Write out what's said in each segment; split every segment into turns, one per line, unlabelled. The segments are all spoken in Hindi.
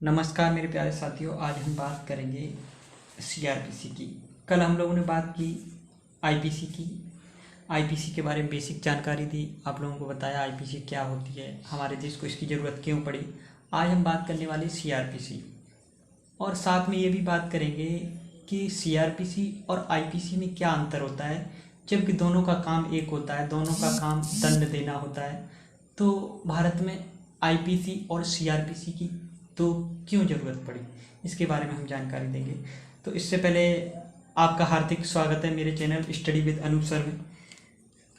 नमस्कार मेरे प्यारे साथियों। आज हम बात करेंगे सीआरपीसी की। कल हम लोगों ने बात की आईपीसी की। आईपीसी के बारे में बेसिक जानकारी दी, आप लोगों को बताया आईपीसी क्या होती है, हमारे देश को इसकी ज़रूरत क्यों पड़ी। आज हम बात करने वाले सीआरपीसी और साथ में ये भी बात करेंगे कि सीआरपीसी और आईपीसी में क्या अंतर होता है, जबकि दोनों का काम एक होता है, दोनों का काम दंड देना होता है। तो भारत में आईपीसी और सीआरपीसी की तो क्यों ज़रूरत पड़ी, इसके बारे में हम जानकारी देंगे। तो इससे पहले आपका हार्दिक स्वागत है मेरे channel study with Anoop sir में।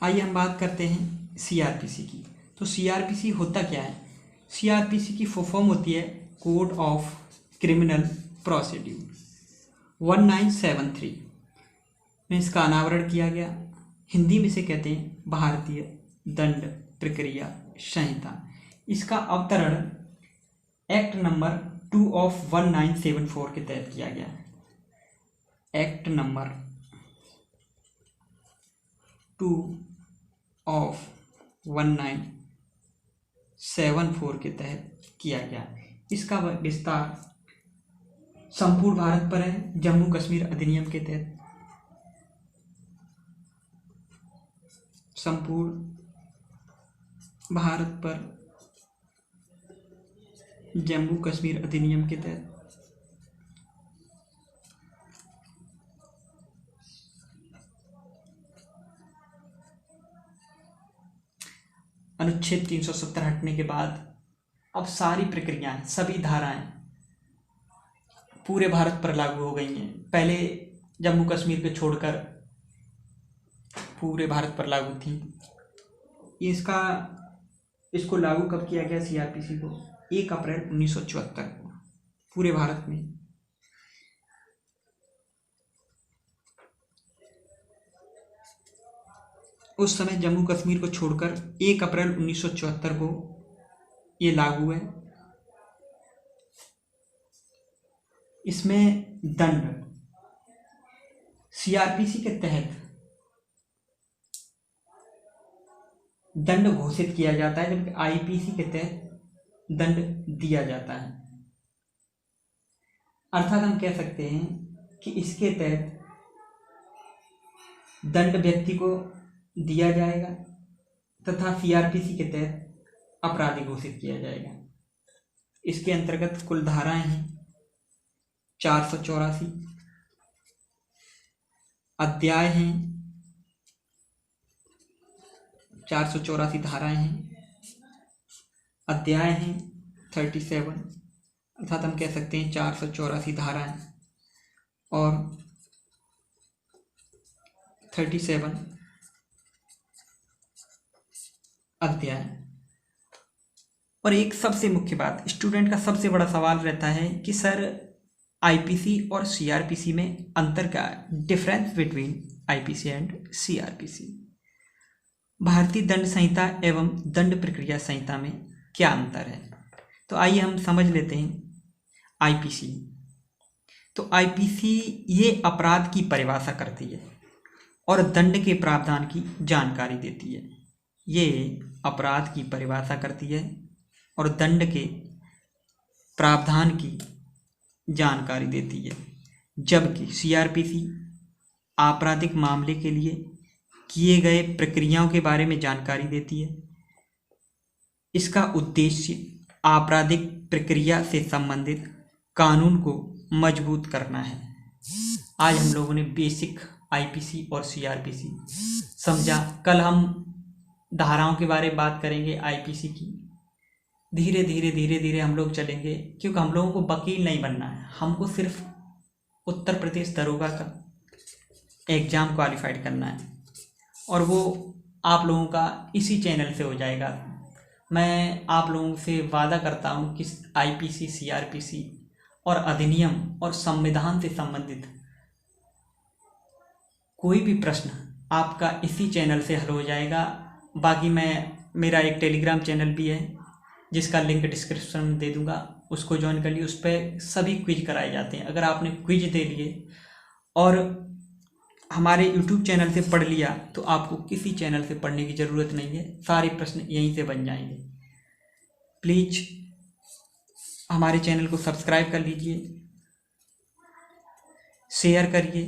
आइए हम बात करते हैं सीआरपीसी की। तो सीआरपीसी होता क्या है? सीआरपीसी की फुल फॉर्म होती है कोड ऑफ क्रिमिनल प्रोसीड्यूर 1973 में इसका अनावरण किया गया। हिंदी में से कहते हैं भारतीय दंड प्रक्रिया संहिता। इसका अवतरण एक्ट नंबर 2 ऑफ 1974 के तहत किया गया। एक्ट नंबर 2 ऑफ 1974 के तहत किया गया। इसका विस्तार संपूर्ण भारत पर है, जम्मू कश्मीर अधिनियम के तहत। संपूर्ण भारत पर जम्मू कश्मीर अधिनियम के तहत। अनुच्छेद 370 हटने के बाद अब सारी प्रक्रियाएं, सभी धाराएं पूरे भारत पर लागू हो गई हैं। पहले जम्मू कश्मीर को छोड़कर पूरे भारत पर लागू थी। इसको लागू कब किया गया? सीआरपीसी को 1 अप्रैल 1974 को पूरे भारत में। उस समय जम्मू कश्मीर को छोड़कर 1 अप्रैल 1974 को ये लागू है। इसमें दंड सीआरपीसी के तहत दंड घोषित किया जाता है, जबकि आईपीसी के तहत दंड दिया जाता है। अर्थात हम कह सकते हैं कि इसके तहत दंड व्यक्ति को दिया जाएगा तथा सीआरपीसी के तहत अपराधी घोषित किया जाएगा। इसके अंतर्गत कुल धाराएं हैं 484, अध्याय हैं 484 धाराएं हैं, अध्याय हैं 37, अर्थात हम कह सकते हैं 484 धाराएं और 37 अध्याय। और एक सबसे मुख्य बात, स्टूडेंट का सबसे बड़ा सवाल रहता है कि सर आईपीसी और सीआरपीसी में अंतर क्या है? Difference between IPC and CrPC. भारतीय दंड संहिता एवं दंड प्रक्रिया संहिता में क्या अंतर है? तो आइए हम समझ लेते हैं आईपीसी। तो आईपीसी ये अपराध की परिभाषा करती है और दंड के प्रावधान की जानकारी देती है। ये अपराध की परिभाषा करती है और दंड के प्रावधान की जानकारी देती है, जबकि सीआरपीसी आपराधिक मामले के लिए किए गए प्रक्रियाओं के बारे में जानकारी देती है। इसका उद्देश्य आपराधिक प्रक्रिया से संबंधित कानून को मजबूत करना है। आज हम लोगों ने बेसिक आईपीसी और सीआरपीसी समझा। कल हम धाराओं के बारे में बात करेंगे आईपीसी की। धीरे धीरे हम लोग चलेंगे, क्योंकि हम लोगों को वकील नहीं बनना है, हमको सिर्फ उत्तर प्रदेश दरोगा का एग्ज़ाम क्वालिफाइड करना है और वो आप लोगों का इसी चैनल से हो जाएगा। मैं आप लोगों से वादा करता हूँ कि आईपीसी, सीआरपीसी और अधिनियम और संविधान से संबंधित कोई भी प्रश्न आपका इसी चैनल से हल हो जाएगा। बाकी मेरा एक टेलीग्राम चैनल भी है जिसका लिंक डिस्क्रिप्शन में दे दूंगा, उसको ज्वाइन कर लिए। उस पर सभी क्विज कराए जाते हैं। अगर आपने क्विज दे लिए और हमारे यूट्यूब चैनल से पढ़ लिया तो आपको किसी चैनल से पढ़ने की ज़रूरत नहीं है, सारे प्रश्न यहीं से बन जाएंगे। प्लीज़ हमारे चैनल को सब्सक्राइब कर लीजिए, शेयर करिए।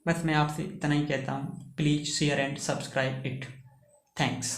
बस मैं आपसे इतना ही कहता हूँ, please share and subscribe it. Thanks.